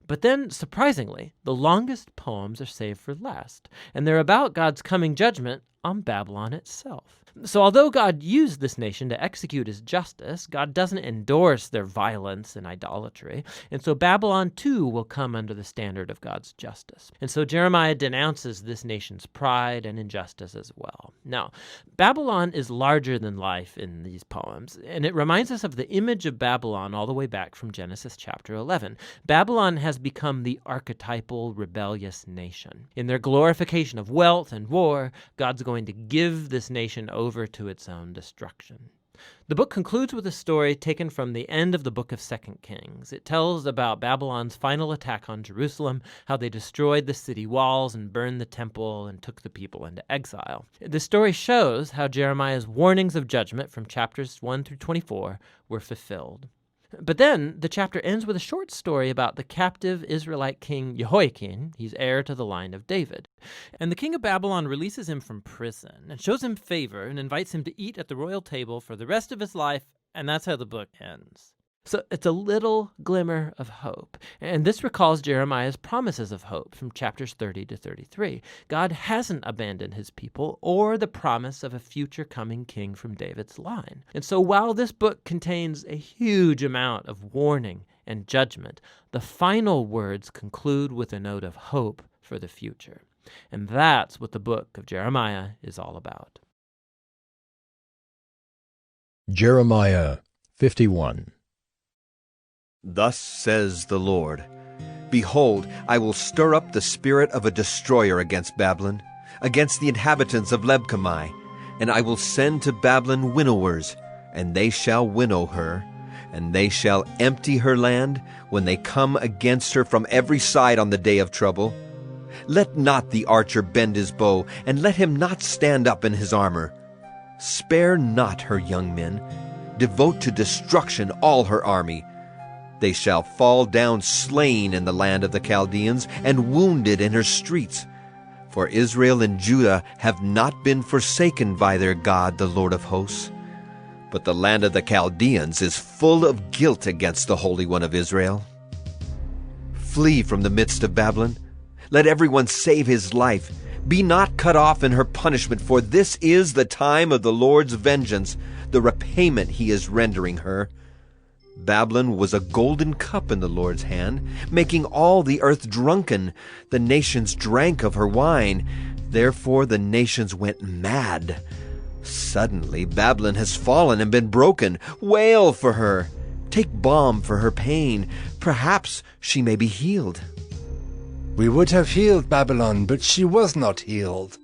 But then, surprisingly, the longest poems are saved for last, and they're about God's coming judgment on Babylon itself. So although God used this nation to execute his justice, God doesn't endorse their violence and idolatry, and so Babylon too will come under the standard of God's justice. And so Jeremiah denounces this nation's pride and injustice as well. Now, Babylon is larger than life in these poems, and it reminds us of the image of Babylon all the way back from Genesis chapter 11. Babylon has become the archetypal rebellious nation. In their glorification of wealth and war, God's going to give this nation over to its own destruction. The book concludes with a story taken from the end of the book of 2 Kings. It tells about Babylon's final attack on Jerusalem, how they destroyed the city walls and burned the temple and took the people into exile. The story shows how Jeremiah's warnings of judgment from chapters 1 through 24 were fulfilled. But then the chapter ends with a short story about the captive Israelite king Jehoiakim. He's heir to the line of David. And the king of Babylon releases him from prison and shows him favor and invites him to eat at the royal table for the rest of his life, and that's how the book ends. So it's a little glimmer of hope. And this recalls Jeremiah's promises of hope from chapters 30 to 33. God hasn't abandoned his people or the promise of a future coming king from David's line. And so while this book contains a huge amount of warning and judgment, the final words conclude with a note of hope for the future. And that's what the book of Jeremiah is all about. Jeremiah 51. Thus says the Lord, Behold, I will stir up the spirit of a destroyer against Babylon, against the inhabitants of Lebkamai, and I will send to Babylon winnowers, and they shall winnow her, and they shall empty her land when they come against her from every side on the day of trouble. Let not the archer bend his bow, and let him not stand up in his armor. Spare not her young men, devote to destruction all her army. They shall fall down slain in the land of the Chaldeans, and wounded in her streets. For Israel and Judah have not been forsaken by their God, the Lord of hosts. But the land of the Chaldeans is full of guilt against the Holy One of Israel. Flee from the midst of Babylon. Let everyone save his life. Be not cut off in her punishment, for this is the time of the Lord's vengeance, the repayment he is rendering her. Babylon was a golden cup in the Lord's hand, making all the earth drunken. The nations drank of her wine. Therefore the nations went mad. Suddenly Babylon has fallen and been broken. Wail for her. Take balm for her pain. Perhaps she may be healed. We would have healed Babylon, but she was not healed.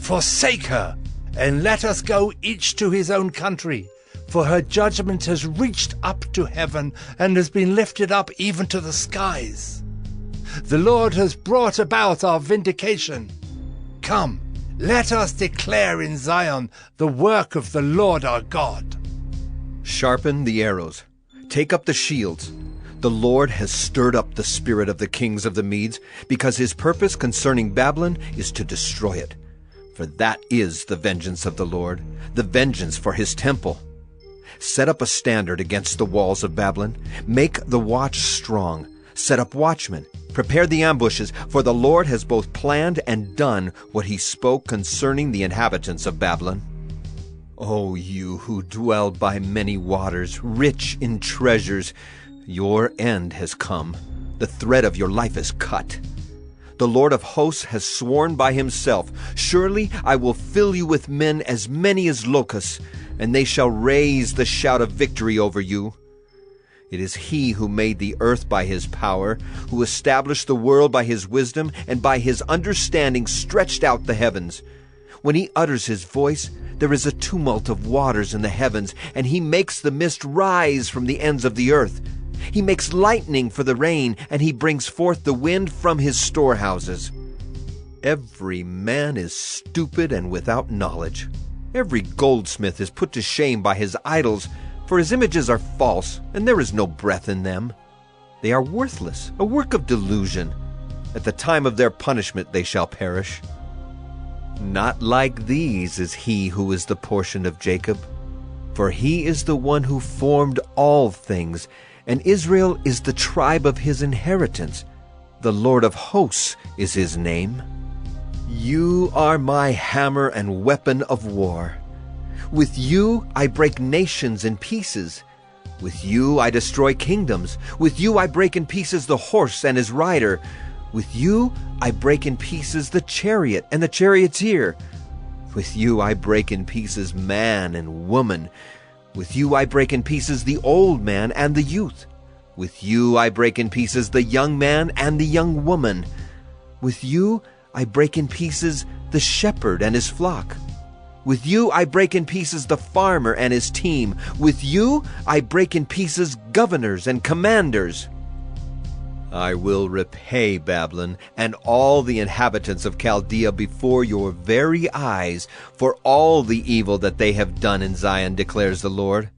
Forsake her, and let us go each to his own country. For her judgment has reached up to heaven, and has been lifted up even to the skies. The Lord has brought about our vindication. Come, let us declare in Zion the work of the Lord our God. Sharpen the arrows. Take up the shields. The Lord has stirred up the spirit of the kings of the Medes, because his purpose concerning Babylon is to destroy it. For that is the vengeance of the Lord, the vengeance for his temple. Set up a standard against the walls of Babylon. Make the watch strong. Set up watchmen. Prepare the ambushes, for the Lord has both planned and done what he spoke concerning the inhabitants of Babylon. O you who dwell by many waters, rich in treasures, your end has come. The thread of your life is cut. The Lord of hosts has sworn by himself, Surely I will fill you with men as many as locusts, and they shall raise the shout of victory over you. It is he who made the earth by his power, who established the world by his wisdom, and by his understanding stretched out the heavens. When he utters his voice, there is a tumult of waters in the heavens, and he makes the mist rise from the ends of the earth. He makes lightning for the rain, and he brings forth the wind from his storehouses. Every man is stupid and without knowledge. Every goldsmith is put to shame by his idols, for his images are false, and there is no breath in them. They are worthless, a work of delusion. At the time of their punishment they shall perish. Not like these is he who is the portion of Jacob, for he is the one who formed all things, and Israel is the tribe of his inheritance. The Lord of hosts is his name. You are my hammer and weapon of war. With you I break nations in pieces. With you I destroy kingdoms. With you I break in pieces the horse and his rider. With you I break in pieces the chariot and the charioteer. With you I break in pieces man and woman. With you I break in pieces the old man and the youth. With you I break in pieces the young man and the young woman. With you I break in pieces the shepherd and his flock. With you I break in pieces the farmer and his team. With you I break in pieces governors and commanders. I will repay Babylon and all the inhabitants of Chaldea before your very eyes for all the evil that they have done in Zion, declares the Lord.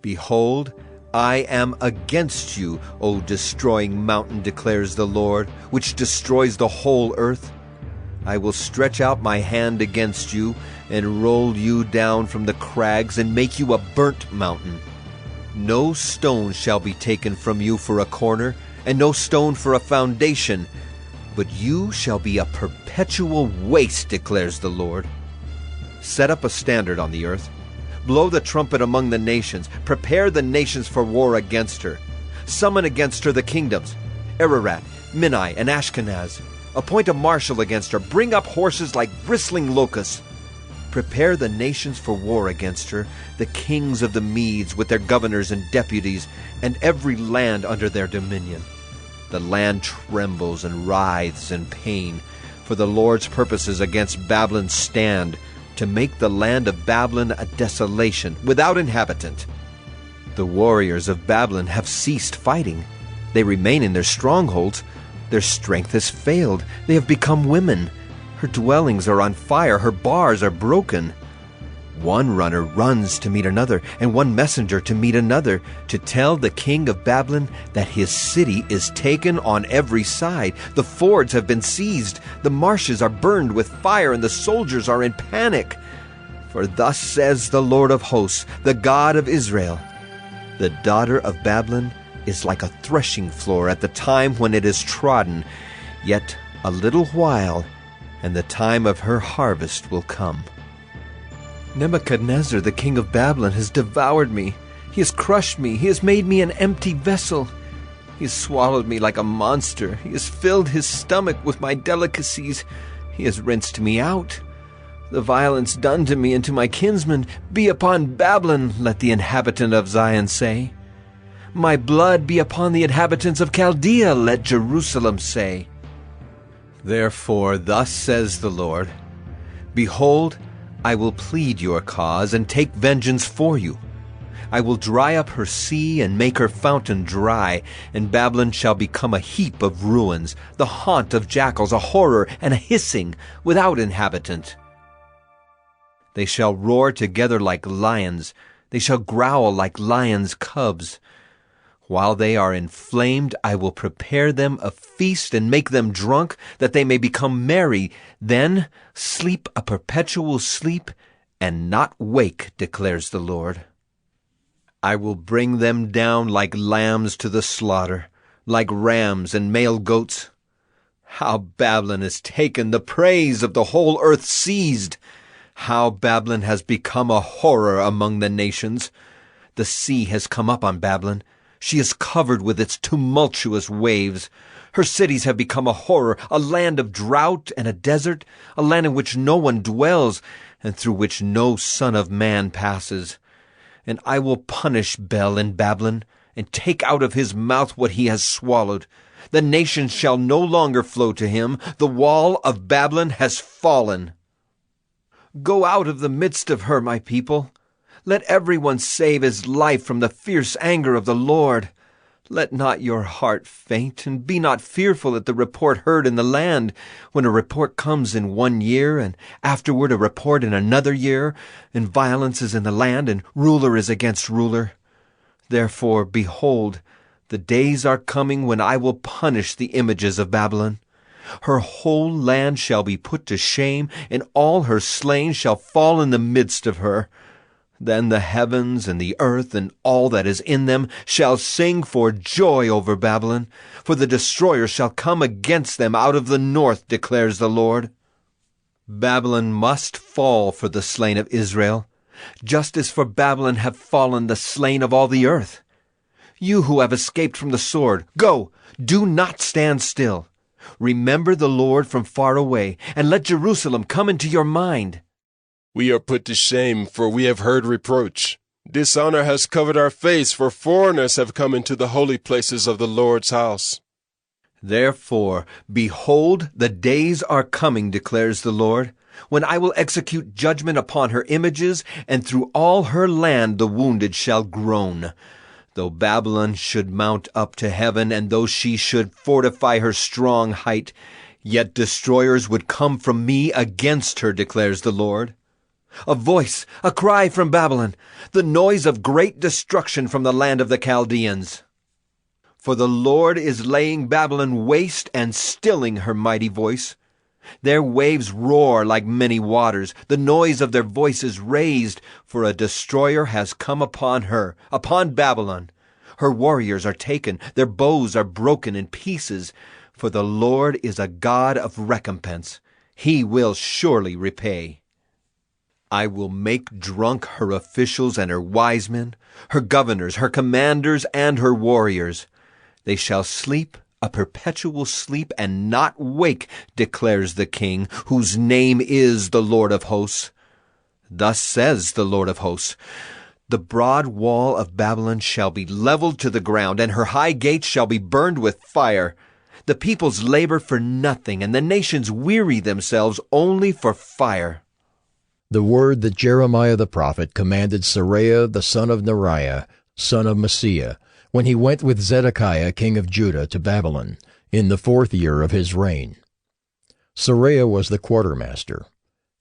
Behold, I am against you, O destroying mountain, declares the Lord, which destroys the whole earth. I will stretch out my hand against you and roll you down from the crags and make you a burnt mountain. No stone shall be taken from you for a corner, and no stone for a foundation, but you shall be a perpetual waste, declares the Lord. Set up a standard on the earth. Blow the trumpet among the nations. Prepare the nations for war against her. Summon against her the kingdoms, Ararat, Minai, and Ashkenaz. Appoint a marshal against her. Bring up horses like bristling locusts. Prepare the nations for war against her, the kings of the Medes with their governors and deputies, and every land under their dominion. The land trembles and writhes in pain, for the Lord's purposes against Babylon stand, to make the land of Babylon a desolation, without inhabitant. The warriors of Babylon have ceased fighting. They remain in their strongholds. Their strength has failed. They have become women. Her dwellings are on fire. Her bars are broken. One runner runs to meet another, and one messenger to meet another, to tell the king of Babylon that his city is taken on every side. The fords have been seized. The marshes are burned with fire, and the soldiers are in panic. For thus says the Lord of hosts, the God of Israel, the daughter of Babylon is like a threshing floor at the time when it is trodden. Yet a little while, and the time of her harvest will come. Nebuchadnezzar, the king of Babylon, has devoured me. He has crushed me. He has made me an empty vessel. He has swallowed me like a monster. He has filled his stomach with my delicacies. He has rinsed me out. The violence done to me and to my kinsmen be upon Babylon, let the inhabitant of Zion say. My blood be upon the inhabitants of Chaldea, let Jerusalem say. Therefore thus says the Lord, Behold, I will plead your cause and take vengeance for you. I will dry up her sea and make her fountain dry, and Babylon shall become a heap of ruins, the haunt of jackals, a horror and a hissing, without inhabitant. They shall roar together like lions. They shall growl like lions' cubs. While they are inflamed, I will prepare them a feast and make them drunk, that they may become merry. Then sleep a perpetual sleep, and not wake, declares the Lord. I will bring them down like lambs to the slaughter, like rams and male goats. How Babylon is taken, the praise of the whole earth seized! How Babylon has become a horror among the nations! The sea has come up on Babylon. She is covered with its tumultuous waves. Her cities have become a horror, a land of drought and a desert, a land in which no one dwells, and through which no son of man passes. And I will punish Bel in Babylon, and take out of his mouth what he has swallowed. The nations shall no longer flow to him. The wall of Babylon has fallen. Go out of the midst of her, my people. Let everyone save his life from the fierce anger of the Lord. Let not your heart faint, and be not fearful at the report heard in the land, when a report comes in 1 year, and afterward a report in another year, and violence is in the land, and ruler is against ruler. Therefore, behold, the days are coming when I will punish the images of Babylon. Her whole land shall be put to shame, and all her slain shall fall in the midst of her. Then the heavens and the earth and all that is in them shall sing for joy over Babylon, for the destroyer shall come against them out of the north, declares the Lord. Babylon must fall for the slain of Israel, just as for Babylon have fallen the slain of all the earth. You who have escaped from the sword, go, do not stand still. Remember the Lord from far away, and let Jerusalem come into your mind. We are put to shame, for we have heard reproach. Dishonor has covered our face, for foreigners have come into the holy places of the Lord's house. Therefore, behold, the days are coming, declares the Lord, when I will execute judgment upon her images, and through all her land the wounded shall groan. Though Babylon should mount up to heaven, and though she should fortify her strong height, yet destroyers would come from me against her, declares the Lord. A voice, a cry from Babylon, the noise of great destruction from the land of the Chaldeans. For the Lord is laying Babylon waste and stilling her mighty voice. Their waves roar like many waters, the noise of their voices raised, for a destroyer has come upon her, upon Babylon. Her warriors are taken, their bows are broken in pieces, for the Lord is a God of recompense. He will surely repay. I will make drunk her officials and her wise men, her governors, her commanders, and her warriors. They shall sleep a perpetual sleep and not wake, declares the King, whose name is the Lord of hosts. Thus says the Lord of hosts, the broad wall of Babylon shall be leveled to the ground, and her high gates shall be burned with fire. The peoples labor for nothing, and the nations weary themselves only for fire. The word that Jeremiah the prophet commanded Seraiah the son of Neriah, son of Maaseiah, when he went with Zedekiah king of Judah to Babylon, in the 4th year of his reign. Seraiah was the quartermaster.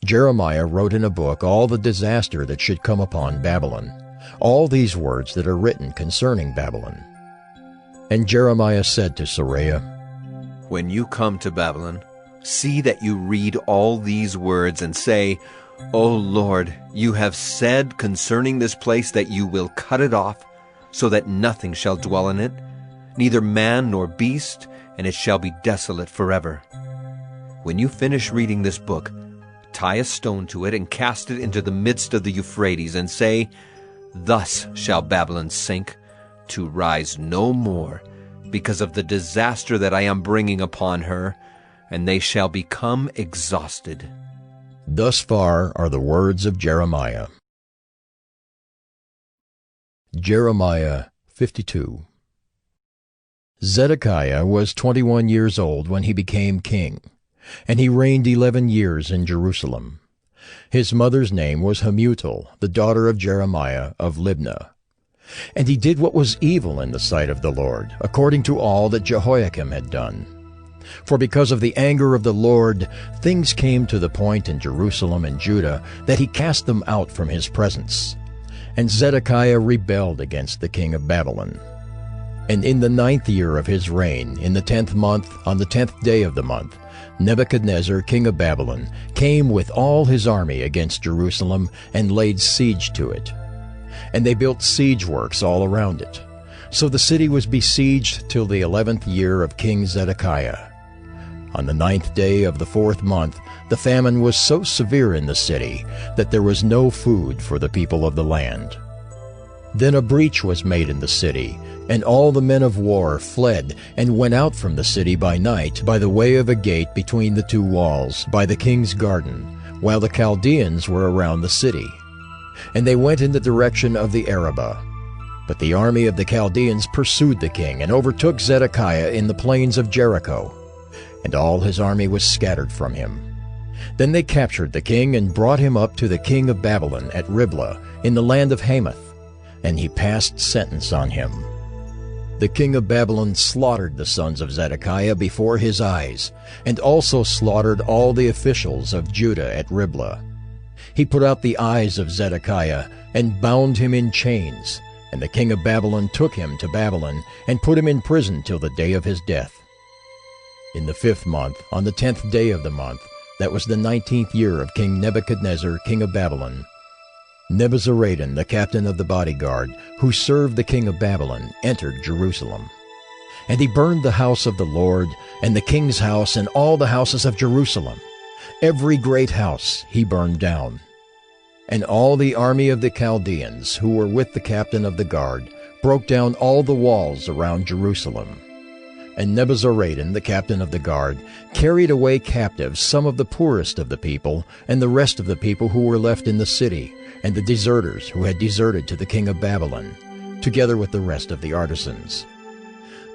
Jeremiah wrote in a book all the disaster that should come upon Babylon, all these words that are written concerning Babylon. And Jeremiah said to Seraiah, When you come to Babylon, see that you read all these words and say, O Lord, you have said concerning this place that you will cut it off, so that nothing shall dwell in it, neither man nor beast, and it shall be desolate forever. When you finish reading this book, tie a stone to it and cast it into the midst of the Euphrates, and say, Thus shall Babylon sink, to rise no more, because of the disaster that I am bringing upon her, and they shall become exhausted. Thus far are the words of Jeremiah. Jeremiah 52. Zedekiah was 21 years old when he became king, and he reigned 11 years in Jerusalem. His mother's name was Hamutal, the daughter of Jeremiah of Libnah. And he did what was evil in the sight of the Lord, according to all that Jehoiakim had done. For because of the anger of the Lord, things came to the point in Jerusalem and Judah that he cast them out from his presence. And Zedekiah rebelled against the king of Babylon. And in the 9th year of his reign, in the 10th month, on the 10th day of the month, Nebuchadnezzar, king of Babylon, came with all his army against Jerusalem and laid siege to it. And they built siege works all around it. So the city was besieged till the 11th year of King Zedekiah. On the 9th day of the 4th month, the famine was so severe in the city that there was no food for the people of the land. Then a breach was made in the city, and all the men of war fled and went out from the city by night by the way of a gate between the two walls, by the king's garden, while the Chaldeans were around the city. And they went in the direction of the Arabah. But the army of the Chaldeans pursued the king and overtook Zedekiah in the plains of Jericho, and all his army was scattered from him. Then they captured the king and brought him up to the king of Babylon at Riblah in the land of Hamath, and he passed sentence on him. The king of Babylon slaughtered the sons of Zedekiah before his eyes, and also slaughtered all the officials of Judah at Riblah. He put out the eyes of Zedekiah and bound him in chains, and the king of Babylon took him to Babylon and put him in prison till the day of his death. In the 5th month, on the 10th day of the month, that was the 19th year of King Nebuchadnezzar, king of Babylon, Nebuzaradan, the captain of the bodyguard, who served the king of Babylon, entered Jerusalem. And he burned the house of the Lord, and the king's house, and all the houses of Jerusalem. Every great house he burned down. And all the army of the Chaldeans, who were with the captain of the guard, broke down all the walls around Jerusalem. And Nebuzaradan, the captain of the guard, carried away captive some of the poorest of the people, and the rest of the people who were left in the city, and the deserters who had deserted to the king of Babylon, together with the rest of the artisans.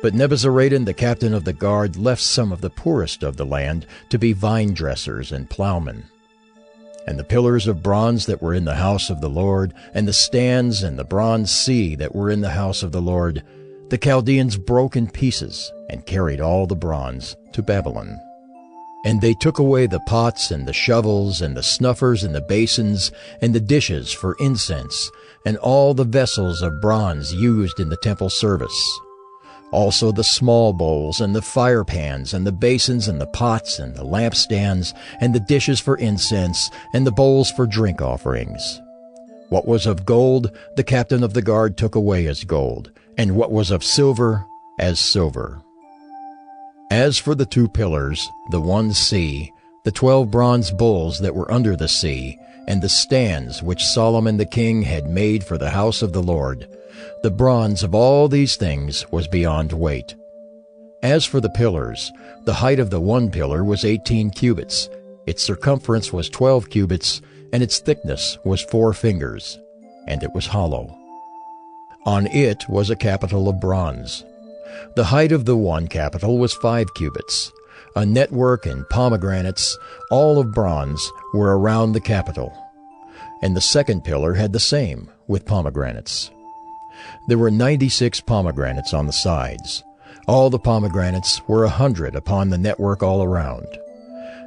But Nebuzaradan, the captain of the guard, left some of the poorest of the land to be vine dressers and plowmen. And the pillars of bronze that were in the house of the Lord, and the stands and the bronze sea that were in the house of the Lord, the Chaldeans broke in pieces and carried all the bronze to Babylon. And they took away the pots and the shovels and the snuffers and the basins and the dishes for incense and all the vessels of bronze used in the temple service. Also the small bowls and the fire pans and the basins and the pots and the lampstands and the dishes for incense and the bowls for drink offerings. What was of gold, the captain of the guard took away as gold, and what was of silver, as silver. As for the 2 pillars, the one sea, the 12 bronze bulls that were under the sea, and the stands which Solomon the king had made for the house of the Lord, the bronze of all these things was beyond weight. As for the pillars, the height of the one pillar was 18 cubits, its circumference was 12 cubits, and its thickness was 4 fingers, and it was hollow. On it was a capital of bronze. The height of the one capital was 5 cubits. A network and pomegranates, all of bronze, were around the capital. And the second pillar had the same, with pomegranates. There were 96 pomegranates on the sides. All the pomegranates were 100 upon the network all around.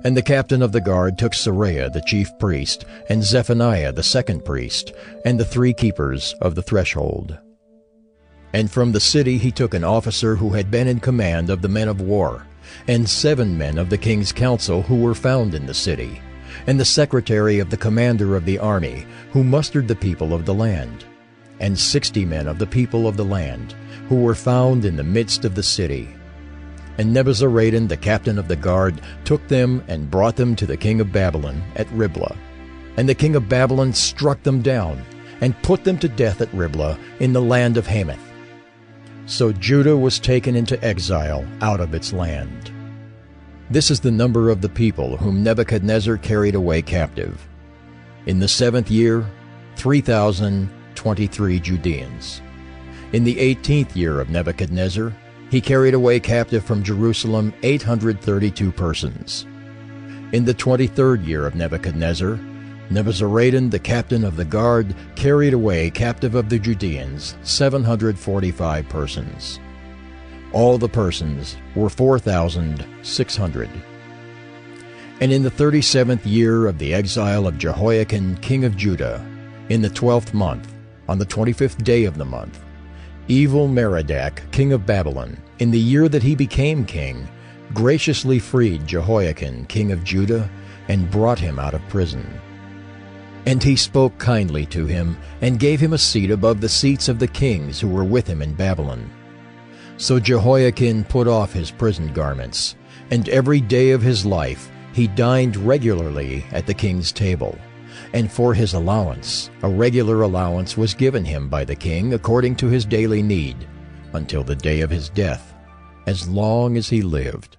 And the captain of the guard took Seraiah the chief priest, and Zephaniah the second priest, and the 3 keepers of the threshold. And from the city he took an officer who had been in command of the men of war, and 7 men of the king's council who were found in the city, and the secretary of the commander of the army, who mustered the people of the land, and 60 men of the people of the land, who were found in the midst of the city. And Nebuzaradan, the captain of the guard, took them and brought them to the king of Babylon at Riblah. And the king of Babylon struck them down, and put them to death at Riblah in the land of Hamath. So Judah was taken into exile out of its land. This is the number of the people whom Nebuchadnezzar carried away captive. In the 7th year, 3,023 Judeans. In the 18th year of Nebuchadnezzar, he carried away captive from Jerusalem 832 persons. In the 23rd year of Nebuchadnezzar, Nebuzaradan, the captain of the guard, carried away captive of the Judeans 745 persons. All the persons were 4,600. And in the 37th year of the exile of Jehoiakim, king of Judah, in the 12th month, on the 25th day of the month, Evil-Merodach, king of Babylon, in the year that he became king, graciously freed Jehoiakim, king of Judah, and brought him out of prison. And he spoke kindly to him, and gave him a seat above the seats of the kings who were with him in Babylon. So Jehoiakim put off his prison garments, and every day of his life he dined regularly at the king's table. And for his allowance, a regular allowance was given him by the king according to his daily need, until the day of his death, as long as he lived.